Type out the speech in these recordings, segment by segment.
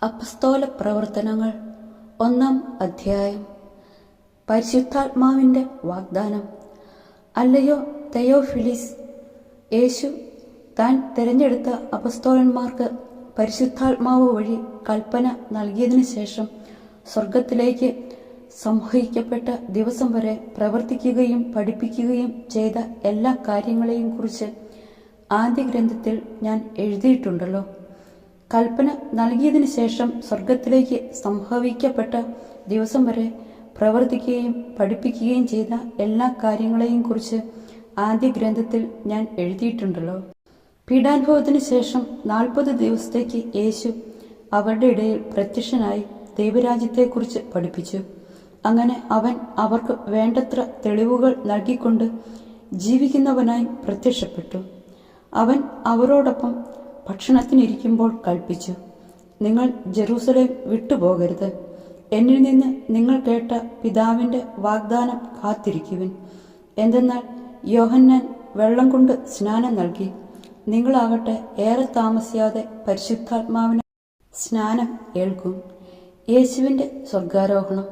അപ്പസ്തോല പ്രവർത്തനങ്ങൾ 1-ാം അധ്യായം. പരിശുദ്ധാത്മാവിൻ്റെ വാഗ്ദാനം. അല്ലയോ തെയോഫിലിസ്, യേശു താൻ തിരഞ്ഞെടുത്ത അപ്പസ്തോലന്മാർക്ക് പരിശുദ്ധാത്മാവ് വഴി കൽപ്പന നൽകിയതിനു ശേഷം സ്വർഗത്തിലേക്ക് സംവഹിക്കപ്പെട്ട ദിവസം വരെ പ്രവർത്തിക്കുകയും പഠിപ്പിക്കുകയും ചെയ്ത എല്ലാ കാര്യങ്ങളെയും കുറിച്ച് ആദ്യ ഗ്രന്ഥത്തിൽ ഞാൻ എഴുതിയിട്ടുണ്ടല്ലോ. കൽപ്പന നൽകിയതിനു ശേഷം സ്വർഗത്തിലേക്ക് സംഭവിക്കപ്പെട്ട ദിവസം വരെ പ്രവർത്തിക്കുകയും പഠിപ്പിക്കുകയും ചെയ്ത എല്ലാ കാര്യങ്ങളെയും കുറിച്ച് ആദ്യ ഗ്രന്ഥത്തിൽ ഞാൻ എഴുതിയിട്ടുണ്ടല്ലോ. പീഡാനുഭവത്തിന് ശേഷം 40 ദിവസത്തേക്ക് യേശു അവരുടെ ഇടയിൽ പ്രത്യക്ഷനായി ദൈവരാജ്യത്തെക്കുറിച്ച് പഠിപ്പിച്ചു. അങ്ങനെ അവൻ അവർക്ക് വേണ്ടത്ര തെളിവുകൾ നൽകിക്കൊണ്ട് ജീവിക്കുന്നവനായി പ്രത്യക്ഷപ്പെട്ടു. അവൻ അവരോടൊപ്പം ഭക്ഷണത്തിനിരിക്കുമ്പോൾ കൽപ്പിച്ചു, നിങ്ങൾ ജെറൂസലേം വിട്ടുപോകരുത്. എന്നിൽ നിന്ന് നിങ്ങൾ കേട്ട പിതാവിൻ്റെ വാഗ്ദാനം കാത്തിരിക്കുവിൻ. എന്തെന്നാൽ യോഹന്നാൻ വെള്ളം കൊണ്ട് സ്നാനം നൽകി, നിങ്ങളാകട്ടെ ഏറെ താമസിയാതെ പരിശുദ്ധാത്മാവിന് സ്നാനം ഏൽക്കും. യേശുവിൻ്റെ സ്വർഗാരോഹണം.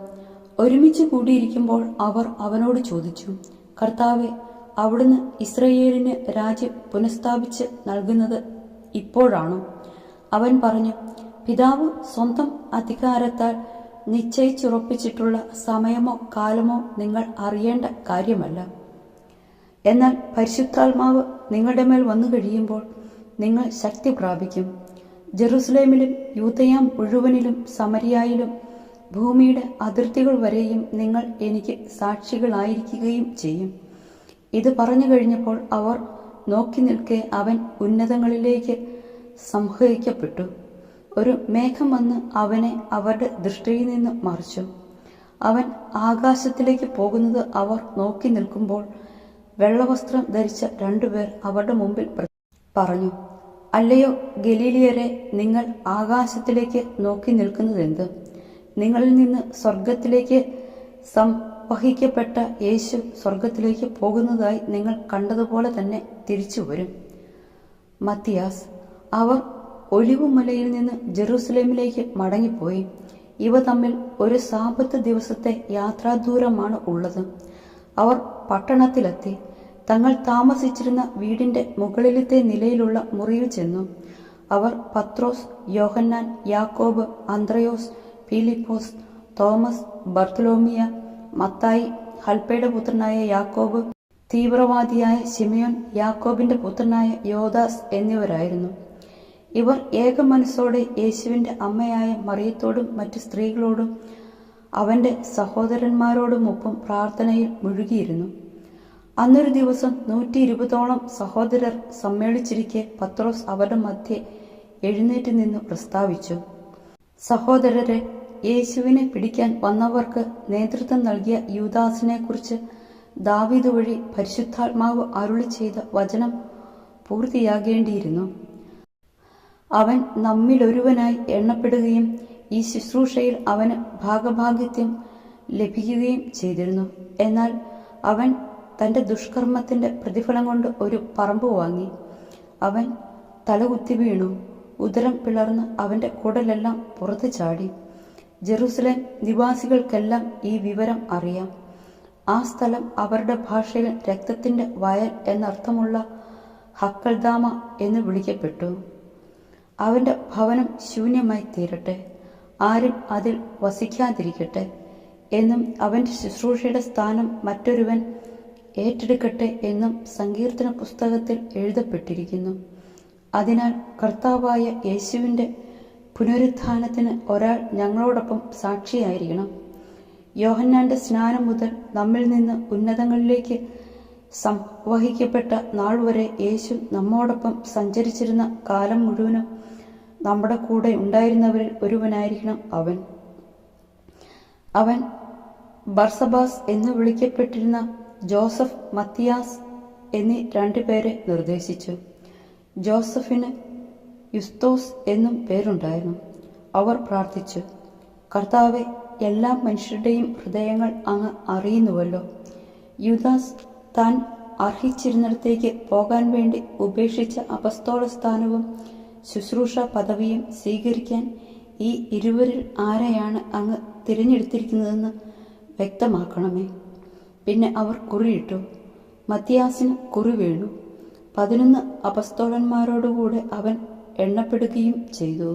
ഒരുമിച്ച് കൂടിയിരിക്കുമ്പോൾ അവർ അവനോട് ചോദിച്ചു, കർത്താവെ, അവിടുന്ന് ഇസ്രയേലിന് രാജ്യം പുനഃസ്ഥാപിച്ച് നൽകുന്നത് ഇപ്പോഴാണോ? അവൻ പറഞ്ഞു, പിതാവ് സ്വന്തം അധികാരത്താൽ നിശ്ചയിച്ചുറപ്പിച്ചിട്ടുള്ള സമയമോ കാലമോ നിങ്ങൾ അറിയേണ്ട കാര്യമല്ല. എന്നാൽ പരിശുദ്ധാത്മാവ് നിങ്ങളുടെ മേൽ വന്നു കഴിയുമ്പോൾ നിങ്ങൾ ശക്തി പ്രാപിക്കും. ജെറുസലേമിലും യൂദയ മുഴുവനിലും സമരിയായിലും ഭൂമിയുടെ അതിർത്തികൾ വരെയും നിങ്ങൾ എനിക്ക് സാക്ഷികളായിരിക്കുകയും ചെയ്യും. ഇത് പറഞ്ഞു കഴിഞ്ഞപ്പോൾ അവർ നോക്കി നിൽക്കെ അവൻ ഉന്നതങ്ങളിലേക്ക് സംവഹിക്കപ്പെട്ടു. ഒരു മേഘം വന്ന് അവനെ അവരുടെ ദൃഷ്ടിയിൽ നിന്ന് മറിച്ചു. അവൻ ആകാശത്തിലേക്ക് പോകുന്നത് അവർ നോക്കി നിൽക്കുമ്പോൾ വെള്ളവസ്ത്രം ധരിച്ച 2 പേർ അവരുടെ മുമ്പിൽ പറഞ്ഞു, അല്ലയോ ഗലീലിയരെ, നിങ്ങൾ ആകാശത്തിലേക്ക് നോക്കി നിൽക്കുന്നതെന്ത്? നിങ്ങളിൽ നിന്ന് സ്വർഗത്തിലേക്ക് സംവഹിക്കപ്പെട്ട യേശു സ്വർഗത്തിലേക്ക് പോകുന്നതായി നിങ്ങൾ കണ്ടതുപോലെ തന്നെ തിരിച്ചു വരും. മത്തിയാസ്. അവർ ഒലിവുമലയിൽ നിന്ന് ജെറൂസലേമിലേക്ക് മടങ്ങിപ്പോയി. ഇവ തമ്മിൽ ഒരു സാബത്ത് ദിവസത്തെ യാത്രാദൂരമാണ് ഉള്ളത്. അവർ പട്ടണത്തിലെത്തി. തങ്ങൾ താമസിച്ചിരുന്ന വീടിന്റെ മുകളിലത്തെ നിലയിലുള്ള മുറിയിൽ ചെന്നു. അവർ പത്രോസ്, യോഹന്നാൻ, യാക്കോബ്, അന്ത്രയോസ്, ഫിലിപ്പോസ്, തോമസ്, ബർത്തലോമിയ, മത്തായി, ഹൽപ്പയുടെ പുത്രനായ യാക്കോബ്, തീവ്രവാദിയായ ശിമയോൻ, യാക്കോബിന്റെ പുത്രനായ യോദാസ് എന്നിവരായിരുന്നു. ഇവർ ഏക മനസ്സോടെ യേശുവിന്റെ അമ്മയായ മറിയത്തോടും മറ്റു സ്ത്രീകളോടും അവന്റെ സഹോദരന്മാരോടുമൊപ്പം പ്രാർത്ഥനയിൽ മുഴുകിയിരുന്നു. അന്നൊരു ദിവസം 120ഓളം സഹോദരർ സമ്മേളിച്ചിരിക്കെ പത്രോസ് അവരുടെ മധ്യേ എഴുന്നേറ്റ് നിന്ന് പ്രസ്താവിച്ചു, സഹോദരരെ, യേശുവിനെ പിടിക്കാൻ വന്നവർക്ക് നേതൃത്വം നൽകിയ യൂദാസിനെ കുറിച്ച് ദാവീദ് വഴി പരിശുദ്ധാത്മാവ് അരുളി ചെയ്ത വചനം പൂർത്തിയാകേണ്ടിയിരുന്നു. അവൻ നമ്മിലൊരുവനായി എണ്ണപ്പെടുകയും ഈ ശുശ്രൂഷയിൽ അവന് ഭാഗഭാഗിത്യം ലഭിക്കുകയും ചെയ്തിരുന്നു. എന്നാൽ അവൻ തൻ്റെ ദുഷ്കർമ്മത്തിൻ്റെ പ്രതിഫലം കൊണ്ട് ഒരു പറമ്പ് വാങ്ങി. അവൻ തലകുത്തി വീണു. ഉദരം പിളർന്ന് അവൻ്റെ കുടലെല്ലാം പുറത്തു ചാടി. ജെറൂസലേം നിവാസികൾക്കെല്ലാം ഈ വിവരം അറിയാം. ആ സ്ഥലം അവരുടെ ഭാഷയിൽ രക്തത്തിൻ്റെ വയൽ എന്നർത്ഥമുള്ള ഹക്കൽദാമ എന്ന് വിളിക്കപ്പെട്ടു. അവൻ്റെ ഭവനം ശൂന്യമായി തീരട്ടെ, ആരും അതിൽ വസിക്കാതിരിക്കട്ടെ എന്നും അവൻ്റെ ശുശ്രൂഷയുടെ സ്ഥാനം മറ്റൊരുവൻ ഏറ്റെടുക്കട്ടെ എന്നും സങ്കീർത്തന പുസ്തകത്തിൽ എഴുതപ്പെട്ടിരിക്കുന്നു. അതിനാൽ കർത്താവായ യേശുവിൻ്റെ പുനരുത്ഥാനത്തിന് ഒരാൾ ഞങ്ങളോടൊപ്പം സാക്ഷിയായിരിക്കണം. യോഹന്നാന്റെ സ്നാനം മുതൽ നമ്മിൽ നിന്ന് ഉന്നതങ്ങളിലേക്ക് സംവഹിക്കപ്പെട്ട നാൾ വരെ യേശു നമ്മോടൊപ്പം സഞ്ചരിച്ചിരുന്ന കാലം മുഴുവനും നമ്മുടെ കൂടെ ഉണ്ടായിരുന്നവരിൽ ഒരുവനായിരിക്കണം അവൻ. അവൻ ബർസബാസ് എന്ന് വിളിക്കപ്പെട്ടിരുന്ന ജോസഫ്, മത്തിയാസ് എന്നീ 2 പേരെ നിർദ്ദേശിച്ചു. ജോസഫിന് യുസ്തോസ് എന്നും പേരുണ്ടായിരുന്നു. അവർ പ്രാർത്ഥിച്ചു, കർത്താവെ, എല്ലാ മനുഷ്യരുടെയും ഹൃദയങ്ങൾ അങ്ങ് അറിയുന്നുവല്ലോ. യൂദാസ് താൻ അർഹിച്ചിരുന്നിടത്തേക്ക് പോകാൻ വേണ്ടി ഉപേക്ഷിച്ച അപ്പസ്തോല സ്ഥാനവും ശുശ്രൂഷ പദവിയും സ്വീകരിക്കാൻ ഈ ഇരുവരിൽ ആരെയാണ് അങ്ങ് തിരഞ്ഞെടുത്തിരിക്കുന്നതെന്ന് വ്യക്തമാക്കണമേ. പിന്നെ അവർ കുറിയിട്ടു. മത്തിയാസിന് കുറി വീണു. 11 അപ്പസ്തോലന്മാരോടുകൂടെ അവൻ എണ്ണപ്പെടുകയും ചെയ്തു.